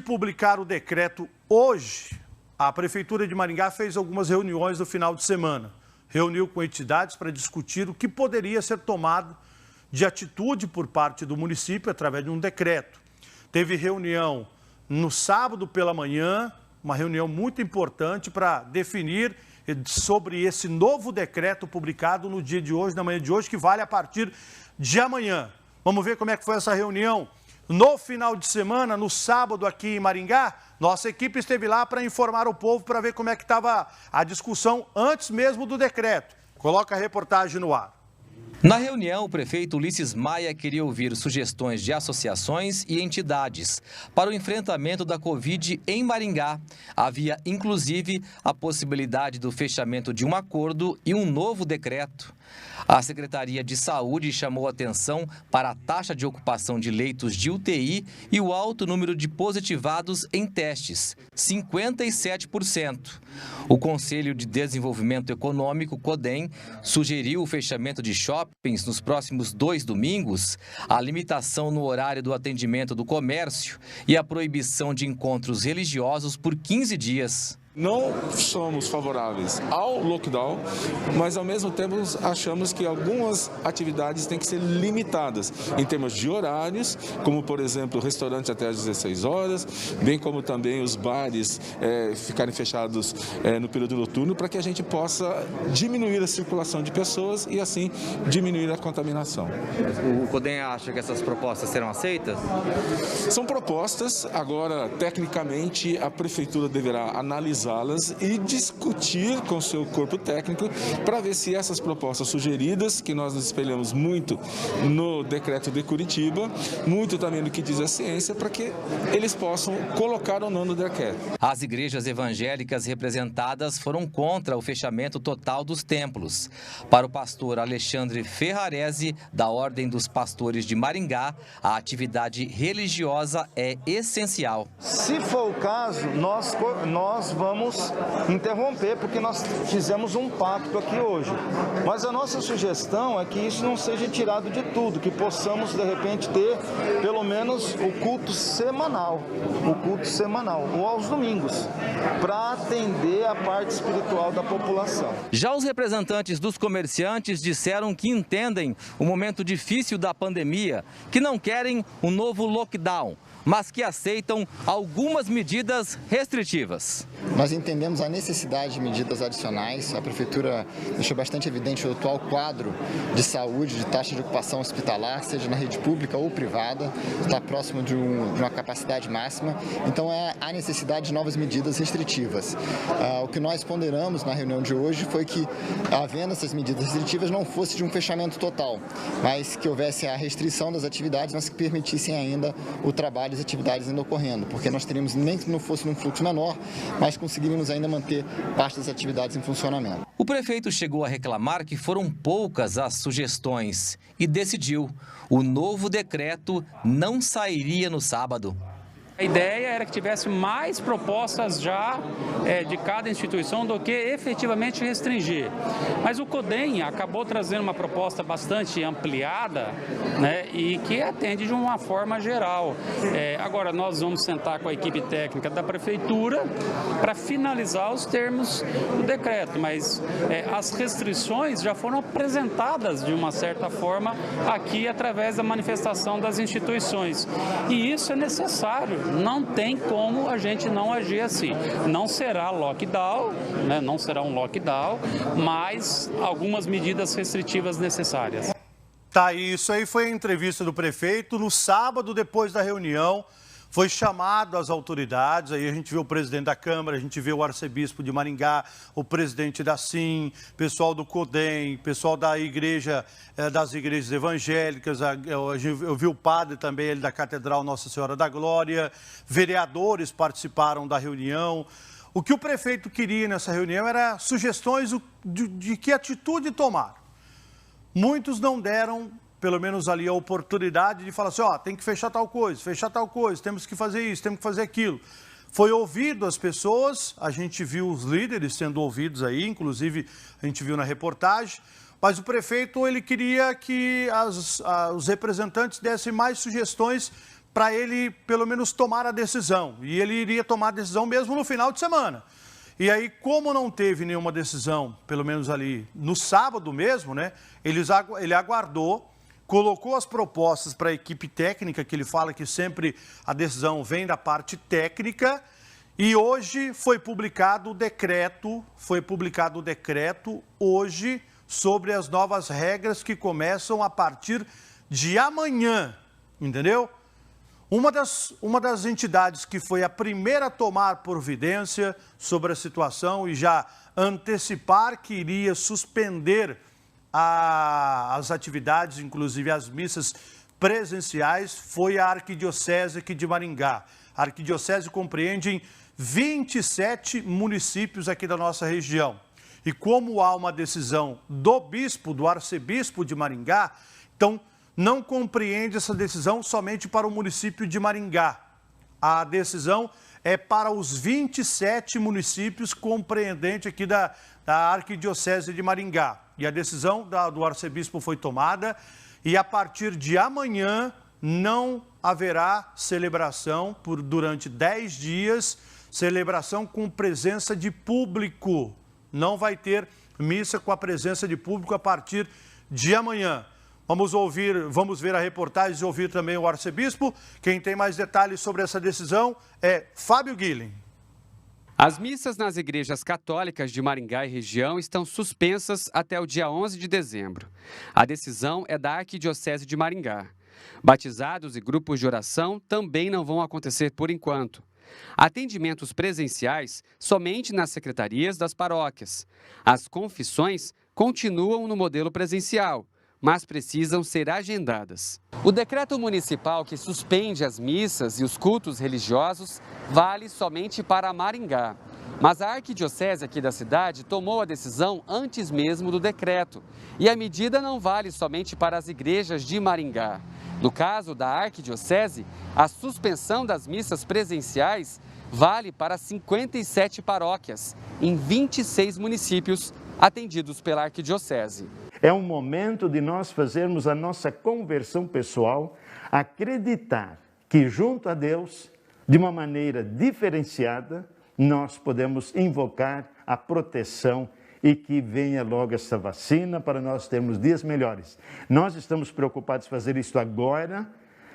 publicar o decreto hoje, a Prefeitura de Maringá fez algumas reuniões no final de semana. Reuniu com entidades para discutir o que poderia ser tomado de atitude por parte do município através de um decreto. Teve reunião no sábado pela manhã, uma reunião muito importante para definir sobre esse novo decreto publicado no dia de hoje, na manhã de hoje, que vale a partir de amanhã. Vamos ver como é que foi essa reunião no final de semana, no sábado aqui em Maringá. Nossa equipe esteve lá para informar o povo, para ver como é que estava a discussão antes mesmo do decreto. Coloca a reportagem no ar. Na reunião, o prefeito Ulisses Maia queria ouvir sugestões de associações e entidades para o enfrentamento da Covid em Maringá. Havia, inclusive, a possibilidade do fechamento de um acordo e um novo decreto. A Secretaria de Saúde chamou atenção para a taxa de ocupação de leitos de UTI e o alto número de positivados em testes, 57%. O Conselho de Desenvolvimento Econômico, CODEM, sugeriu o fechamento de shoppings nos próximos 2 domingos, a limitação no horário do atendimento do comércio e a proibição de encontros religiosos por 15 dias. Não somos favoráveis ao lockdown, mas ao mesmo tempo achamos que algumas atividades têm que ser limitadas em termos de horários, como por exemplo restaurantes até às 16 horas, bem como também os bares ficarem fechados no período noturno, para que a gente possa diminuir a circulação de pessoas e assim diminuir a contaminação. O CODEM acha que essas propostas serão aceitas? São propostas, agora tecnicamente a Prefeitura deverá analisar e discutir com o seu corpo técnico para ver se essas propostas sugeridas, que nós nos espelhamos muito no decreto de Curitiba, muito também no que diz a ciência, para que eles possam colocar ou não no decreto. As igrejas evangélicas representadas foram contra o fechamento total dos templos. Para o pastor Alexandre Ferrarese, da Ordem dos Pastores de Maringá, a atividade religiosa é essencial. Se for o caso, nós vamos interromper, porque nós fizemos um pacto aqui hoje. Mas a nossa sugestão é que isso não seja tirado de tudo, que possamos, de repente, ter pelo menos o culto semanal, ou aos domingos, para atender a parte espiritual da população. Já os representantes dos comerciantes disseram que entendem o momento difícil da pandemia, que não querem um novo lockdown, mas que aceitam algumas medidas restritivas. Nós entendemos a necessidade de medidas adicionais. A Prefeitura deixou bastante evidente o atual quadro de saúde, de taxa de ocupação hospitalar, seja na rede pública ou privada, está próximo de uma capacidade máxima. Então, há necessidade de novas medidas restritivas. O que nós ponderamos na reunião de hoje foi que, havendo essas medidas restritivas, não fosse de um fechamento total, mas que houvesse a restrição das atividades, mas que permitissem ainda o trabalho e as atividades ainda ocorrendo, porque nós teríamos, nem que não fosse num fluxo menor, mas conseguiríamos ainda manter parte das atividades em funcionamento. O prefeito chegou a reclamar que foram poucas as sugestões e decidiu: o novo decreto não sairia no sábado. A ideia era que tivesse mais propostas já de cada instituição do que efetivamente restringir. Mas o CODEM acabou trazendo uma proposta bastante ampliada, né, e que atende de uma forma geral. Agora nós vamos sentar com a equipe técnica da Prefeitura para finalizar os termos do decreto, mas as restrições já foram apresentadas de uma certa forma aqui através da manifestação das instituições. E isso é necessário. Não tem como a gente não agir assim. Não será lockdown, né? Não será um lockdown, mas algumas medidas restritivas necessárias. Tá, isso aí foi a entrevista do prefeito. No sábado, depois da reunião, foi chamado as autoridades, aí a gente vê o presidente da Câmara, a gente vê o arcebispo de Maringá, o presidente da SIM, pessoal do CODEM, pessoal da igreja, das igrejas evangélicas, eu vi o padre também, ele da Catedral Nossa Senhora da Glória, vereadores participaram da reunião. O que o prefeito queria nessa reunião era sugestões de que atitude tomar. Muitos não deram, pelo menos ali, a oportunidade de falar assim, tem que fechar tal coisa, temos que fazer isso, temos que fazer aquilo. Foi ouvido as pessoas, a gente viu os líderes sendo ouvidos aí, inclusive a gente viu na reportagem, mas o prefeito, ele queria que os representantes dessem mais sugestões para ele, pelo menos, tomar a decisão. E ele iria tomar a decisão mesmo no final de semana. E aí, como não teve nenhuma decisão, pelo menos ali no sábado mesmo, né? Ele aguardou, colocou as propostas para a equipe técnica, que ele fala que sempre a decisão vem da parte técnica, e hoje foi publicado o decreto hoje sobre as novas regras que começam a partir de amanhã, entendeu? Uma das entidades que foi a primeira a tomar providência sobre a situação e já antecipar que iria suspender as atividades, inclusive as missas presenciais, foi a Arquidiocese aqui de Maringá. A Arquidiocese compreende 27 municípios aqui da nossa região. E como há uma decisão do bispo, do arcebispo de Maringá, então não compreende essa decisão somente para o município de Maringá. A decisão é para os 27 municípios compreendentes aqui da Arquidiocese de Maringá. E a decisão do arcebispo foi tomada e a partir de amanhã não haverá celebração durante 10 dias, celebração com presença de público. Não vai ter missa com a presença de público a partir de amanhã. Vamos ver a reportagem e ouvir também o arcebispo. Quem tem mais detalhes sobre essa decisão é Fábio Guilhem. As missas nas igrejas católicas de Maringá e região estão suspensas até o dia 11 de dezembro. A decisão é da Arquidiocese de Maringá. Batizados e grupos de oração também não vão acontecer por enquanto. Atendimentos presenciais somente nas secretarias das paróquias. As confissões continuam no modelo presencial, mas precisam ser agendadas. O decreto municipal que suspende as missas e os cultos religiosos vale somente para Maringá. Mas a arquidiocese aqui da cidade tomou a decisão antes mesmo do decreto. E a medida não vale somente para as igrejas de Maringá. No caso da arquidiocese, a suspensão das missas presenciais vale para 57 paróquias, em 26 municípios atendidos pela arquidiocese. É um momento de nós fazermos a nossa conversão pessoal, acreditar que junto a Deus, de uma maneira diferenciada, nós podemos invocar a proteção e que venha logo essa vacina para nós termos dias melhores. Nós estamos preocupados em fazer isso agora,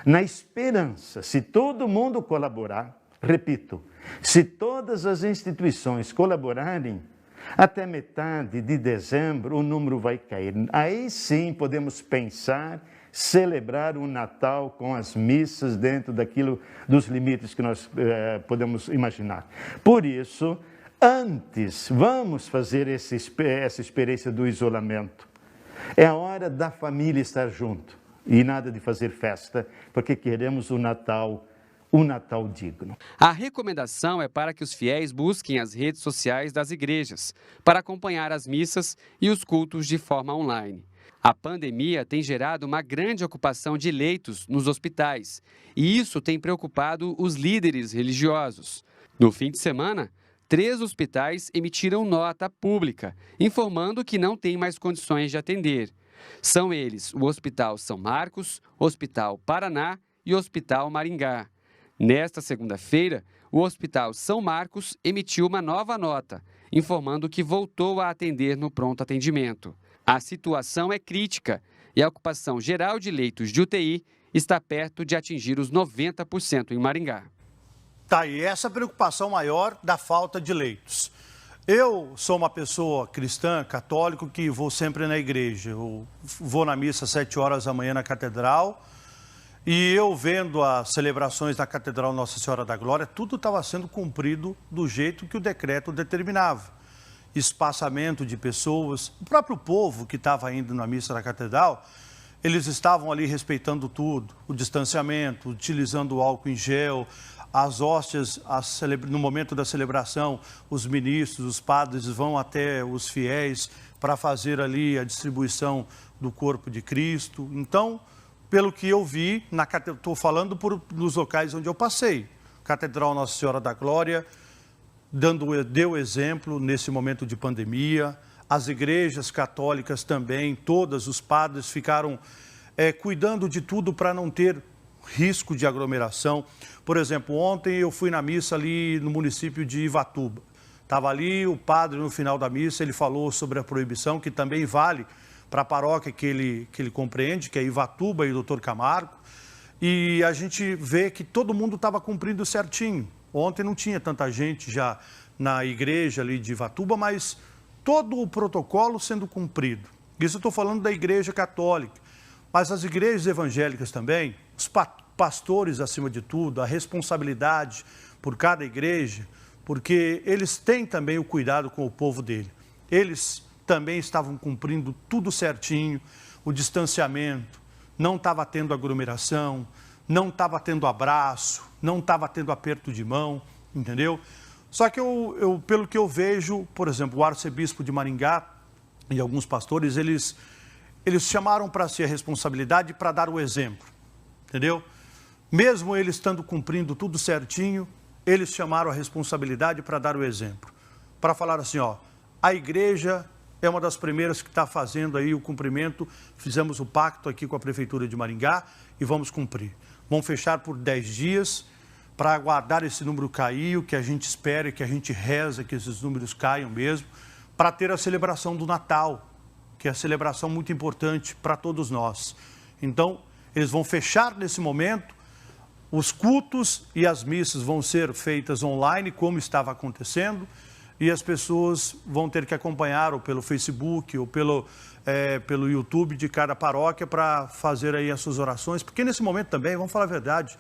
na esperança, se todo mundo colaborar, repito, se todas as instituições colaborarem, até metade de dezembro o número vai cair. Aí sim podemos pensar, celebrar o Natal com as missas dentro dos limites que nós podemos imaginar. Por isso, antes, vamos fazer essa experiência do isolamento. É a hora da família estar junto e nada de fazer festa, porque queremos um Natal digno. A recomendação é para que os fiéis busquem as redes sociais das igrejas para acompanhar as missas e os cultos de forma online. A pandemia tem gerado uma grande ocupação de leitos nos hospitais e isso tem preocupado os líderes religiosos. No fim de semana, 3 hospitais emitiram nota pública, informando que não têm mais condições de atender. São eles o Hospital São Marcos, Hospital Paraná e Hospital Maringá. Nesta segunda-feira, o Hospital São Marcos emitiu uma nova nota, informando que voltou a atender no pronto atendimento. A situação é crítica e a ocupação geral de leitos de UTI está perto de atingir os 90% em Maringá. Tá aí essa preocupação maior da falta de leitos. Eu sou uma pessoa cristã, católico, que vou sempre na igreja. Eu vou na missa às 7 horas da manhã na catedral e eu vendo as celebrações da Catedral Nossa Senhora da Glória, tudo estava sendo cumprido do jeito que o decreto determinava. Espaçamento de pessoas, o próprio povo que estava indo na missa da catedral, eles estavam ali respeitando tudo, o distanciamento, utilizando o álcool em gel, as hóstias, no momento da celebração, os ministros, os padres vão até os fiéis para fazer ali a distribuição do corpo de Cristo. Então, pelo que eu vi, estou falando nos locais onde eu passei, Catedral Nossa Senhora da Glória, deu exemplo nesse momento de pandemia, as igrejas católicas também, todas, os padres ficaram cuidando de tudo para não ter risco de aglomeração. Por exemplo, ontem eu fui na missa ali no município de Ivatuba. Estava ali o padre no final da missa, ele falou sobre a proibição, que também vale para a paróquia que ele compreende, que é Ivatuba e Doutor Camargo. E a gente vê que todo mundo estava cumprindo certinho. Ontem não tinha tanta gente já na igreja ali de Ivatuba, mas todo o protocolo sendo cumprido. Isso eu estou falando da igreja católica, mas as igrejas evangélicas também, os pastores acima de tudo, a responsabilidade por cada igreja, porque eles têm também o cuidado com o povo dele. Eles também estavam cumprindo tudo certinho, o distanciamento, não estava tendo aglomeração, não estava tendo abraço, não estava tendo aperto de mão, entendeu? Só que pelo que eu vejo, por exemplo, o arcebispo de Maringá e alguns pastores, eles chamaram para si a responsabilidade para dar o exemplo, entendeu? Mesmo eles estando cumprindo tudo certinho, eles chamaram a responsabilidade para dar o exemplo. Para falar assim, ó, a igreja é uma das primeiras que está fazendo aí o cumprimento, fizemos o pacto aqui com a Prefeitura de Maringá e vamos cumprir. Vamos fechar por 10 dias para aguardar esse número cair, o que a gente espera e que a gente reza que esses números caiam mesmo, para ter a celebração do Natal, que é a celebração muito importante para todos nós. Então, eles vão fechar nesse momento, os cultos e as missas vão ser feitas online, como estava acontecendo, e as pessoas vão ter que acompanhar ou pelo Facebook ou pelo YouTube de cada paróquia para fazer aí as suas orações, porque nesse momento também, vamos falar a verdade,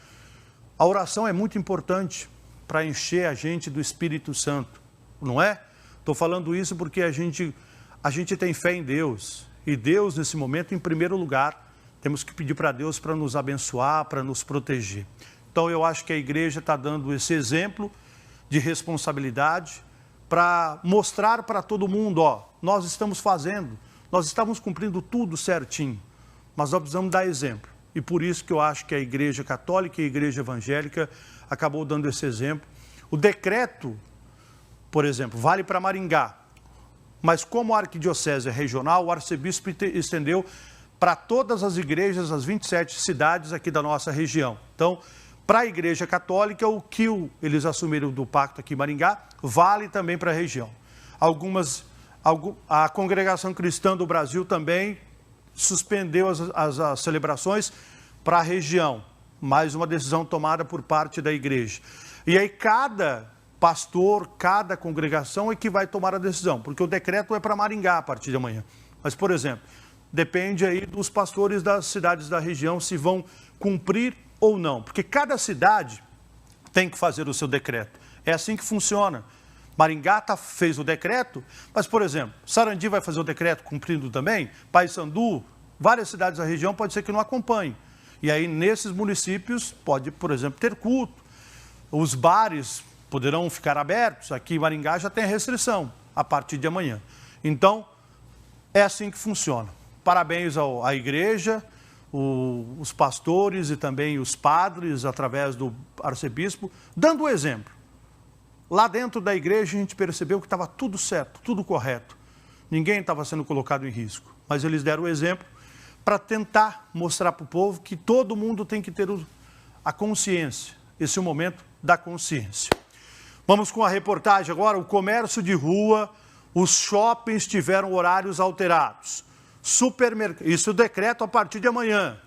a oração é muito importante para encher a gente do Espírito Santo, não é? Estou falando isso porque a gente tem fé em Deus, e Deus nesse momento, em primeiro lugar, temos que pedir para Deus para nos abençoar, para nos proteger. Então eu acho que a igreja está dando esse exemplo de responsabilidade, para mostrar para todo mundo, ó, nós estamos fazendo, nós estamos cumprindo tudo certinho, mas nós precisamos dar exemplo. E por isso que eu acho que a igreja católica e a igreja evangélica acabou dando esse exemplo. O decreto, por exemplo, vale para Maringá, mas como a arquidiocese é regional, o arcebispo estendeu para todas as igrejas, as 27 cidades aqui da nossa região. Então, para a Igreja Católica, o que eles assumiram do pacto aqui em Maringá vale também para a região. A Congregação Cristã do Brasil também suspendeu as celebrações para a região. Mais uma decisão tomada por parte da igreja. E aí cada pastor, cada congregação é que vai tomar a decisão, porque o decreto é para Maringá a partir de amanhã. Mas, por exemplo, depende aí dos pastores das cidades da região se vão cumprir ou não, porque cada cidade tem que fazer o seu decreto. É assim que funciona. Maringá fez o decreto, mas, por exemplo, Sarandi vai fazer o decreto cumprindo também, Paysandu, várias cidades da região pode ser que não acompanhem. E aí, nesses municípios, pode, por exemplo, ter culto. Os bares poderão ficar abertos. Aqui em Maringá já tem restrição a partir de amanhã. Então, é assim que funciona. Parabéns à igreja, os pastores e também os padres, através do arcebispo, dando o exemplo. Lá dentro da igreja a gente percebeu que estava tudo certo, tudo correto. Ninguém estava sendo colocado em risco. Mas eles deram o exemplo para tentar mostrar para o povo que todo mundo tem que ter a consciência. Esse é o momento da consciência. Vamos com a reportagem agora. O comércio de rua, os shoppings tiveram horários alterados. Isso é o decreto a partir de amanhã.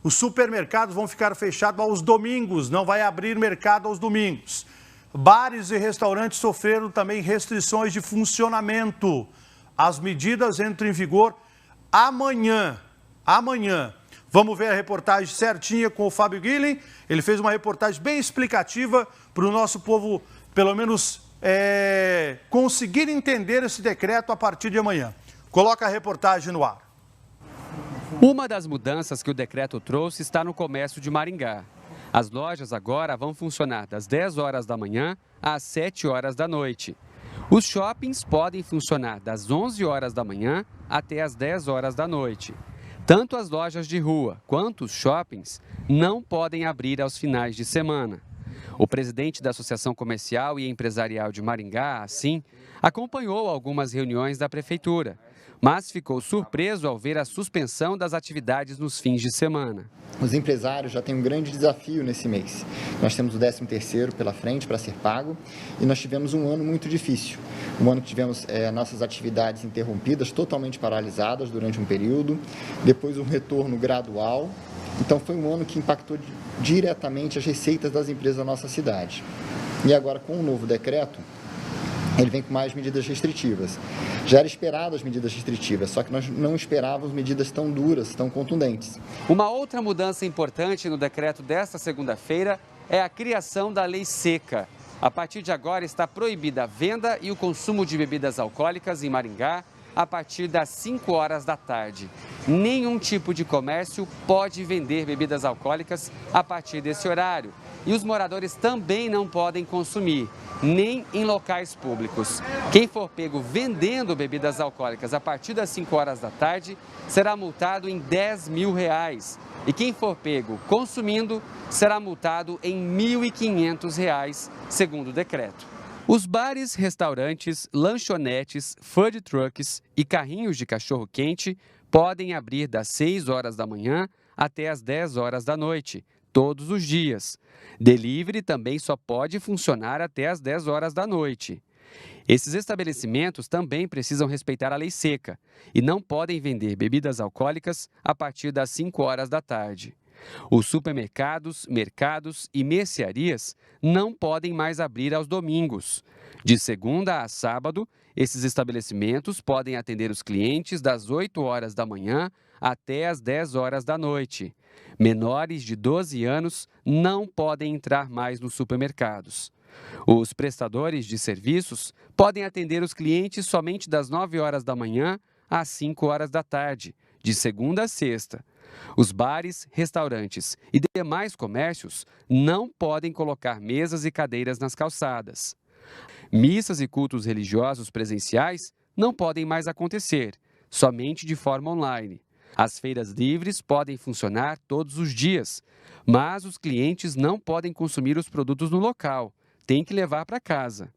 Os supermercados vão ficar fechados aos domingos, não vai abrir mercado aos domingos. Bares e restaurantes sofreram também restrições de funcionamento. As medidas entram em vigor amanhã. Vamos ver a reportagem certinha com o Fábio Guilhem. Ele fez uma reportagem bem explicativa para o nosso povo, pelo menos, conseguir entender esse decreto a partir de amanhã. Coloca a reportagem no ar. Uma das mudanças que o decreto trouxe está no comércio de Maringá. As lojas agora vão funcionar das 10 horas da manhã às 7 horas da noite. Os shoppings podem funcionar das 11 horas da manhã até as 10 horas da noite. Tanto as lojas de rua quanto os shoppings não podem abrir aos finais de semana. O presidente da Associação Comercial e Empresarial de Maringá, assim, acompanhou algumas reuniões da prefeitura mas ficou surpreso ao ver a suspensão das atividades nos fins de semana. Os empresários já têm um grande desafio nesse mês. Nós temos o 13º pela frente para ser pago e nós tivemos um ano muito difícil. Um ano que tivemos nossas atividades interrompidas, totalmente paralisadas durante um período, depois um retorno gradual. Então foi um ano que impactou diretamente as receitas das empresas da nossa cidade. E agora, com o novo decreto, ele vem com mais medidas restritivas. Já era esperado as medidas restritivas, só que nós não esperávamos medidas tão duras, tão contundentes. Uma outra mudança importante no decreto desta segunda-feira é a criação da lei seca. A partir de agora está proibida a venda e o consumo de bebidas alcoólicas em Maringá a partir das 5 horas da tarde. Nenhum tipo de comércio pode vender bebidas alcoólicas a partir desse horário. E os moradores também não podem consumir, nem em locais públicos. Quem for pego vendendo bebidas alcoólicas a partir das 5 horas da tarde será multado em R$10 mil. E quem for pego consumindo será multado em R$ 1.500, segundo o decreto. Os bares, restaurantes, lanchonetes, food trucks e carrinhos de cachorro-quente podem abrir das 6 horas da manhã até as 10 horas da noite, todos os dias. Delivery também só pode funcionar até as 10 horas da noite. Esses estabelecimentos também precisam respeitar a lei seca e não podem vender bebidas alcoólicas a partir das 5 horas da tarde. Os supermercados, mercados e mercearias não podem mais abrir aos domingos. De segunda a sábado, esses estabelecimentos podem atender os clientes das 8 horas da manhã até as 10 horas da noite. Menores de 12 anos não podem entrar mais nos supermercados. Os prestadores de serviços podem atender os clientes somente das 9 horas da manhã às 5 horas da tarde, de segunda a sexta. Os bares, restaurantes e demais comércios não podem colocar mesas e cadeiras nas calçadas. Missas e cultos religiosos presenciais não podem mais acontecer, somente de forma online. As feiras livres podem funcionar todos os dias, mas os clientes não podem consumir os produtos no local, têm que levar para casa.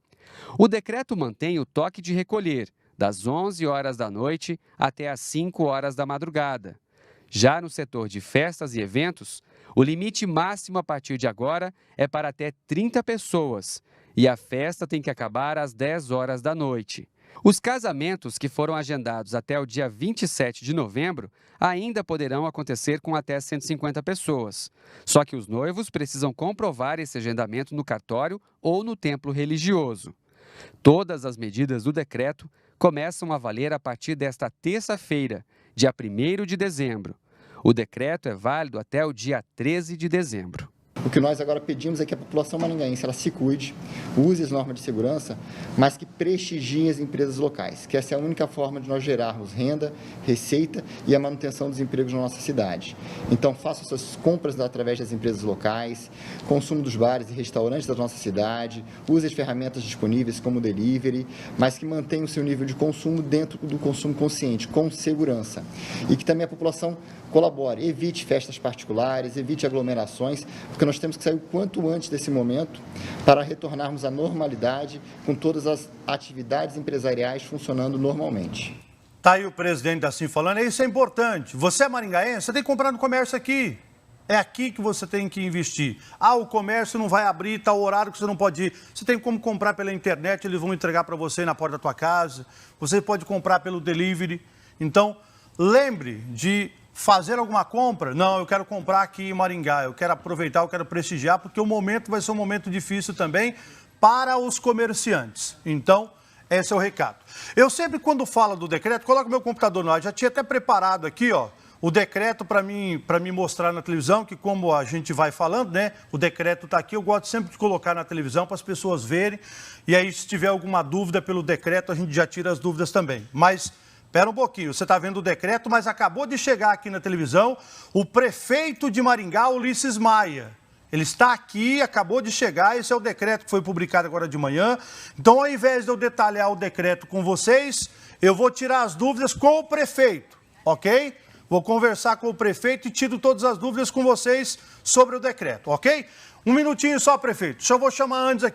O decreto mantém o toque de recolher, das 11 horas da noite até as 5 horas da madrugada. Já no setor de festas e eventos, o limite máximo a partir de agora é para até 30 pessoas e a festa tem que acabar às 10 horas da noite. Os casamentos que foram agendados até o dia 27 de novembro ainda poderão acontecer com até 150 pessoas. Só que os noivos precisam comprovar esse agendamento no cartório ou no templo religioso. Todas as medidas do decreto começam a valer a partir desta terça-feira, dia 1º de dezembro. O decreto é válido até o dia 13 de dezembro. O que nós agora pedimos é que a população maringaense ela se cuide, use as normas de segurança, mas que prestigie as empresas locais, que essa é a única forma de nós gerarmos renda, receita e a manutenção dos empregos na nossa cidade. Então, faça suas compras através das empresas locais, consumo dos bares e restaurantes da nossa cidade, use as ferramentas disponíveis como o delivery, mas que mantenha o seu nível de consumo dentro do consumo consciente, com segurança. E que também a população colabore, evite festas particulares, evite aglomerações, porque nós temos que sair o quanto antes desse momento para retornarmos à normalidade com todas as atividades empresariais funcionando normalmente. Tá aí o presidente assim falando, isso é importante. Você é maringaense, você tem que comprar no comércio aqui. É aqui que você tem que investir. Ah, o comércio não vai abrir, tal horário que você não pode ir. Você tem como comprar pela internet, eles vão entregar para você na porta da tua casa. Você pode comprar pelo delivery. Então, lembre de fazer alguma compra. Não, eu quero comprar aqui em Maringá, eu quero aproveitar, eu quero prestigiar, porque o momento vai ser um momento difícil também para os comerciantes. Então, esse é o recado. Eu sempre, quando falo do decreto, coloco meu computador no ar. Já tinha até preparado aqui, ó, o decreto para mim mostrar na televisão, que como a gente vai falando, né, o decreto está aqui, eu gosto sempre de colocar na televisão para as pessoas verem. E aí, se tiver alguma dúvida pelo decreto, a gente já tira as dúvidas também. Mas espera um pouquinho, você está vendo o decreto, mas acabou de chegar aqui na televisão o prefeito de Maringá, Ulisses Maia. Ele está aqui, acabou de chegar, esse é o decreto que foi publicado agora de manhã. Então, ao invés de eu detalhar o decreto com vocês, eu vou tirar as dúvidas com o prefeito, ok? Vou conversar com o prefeito e tiro todas as dúvidas com vocês sobre o decreto, ok? Um minutinho só, prefeito. Só vou chamar antes aqui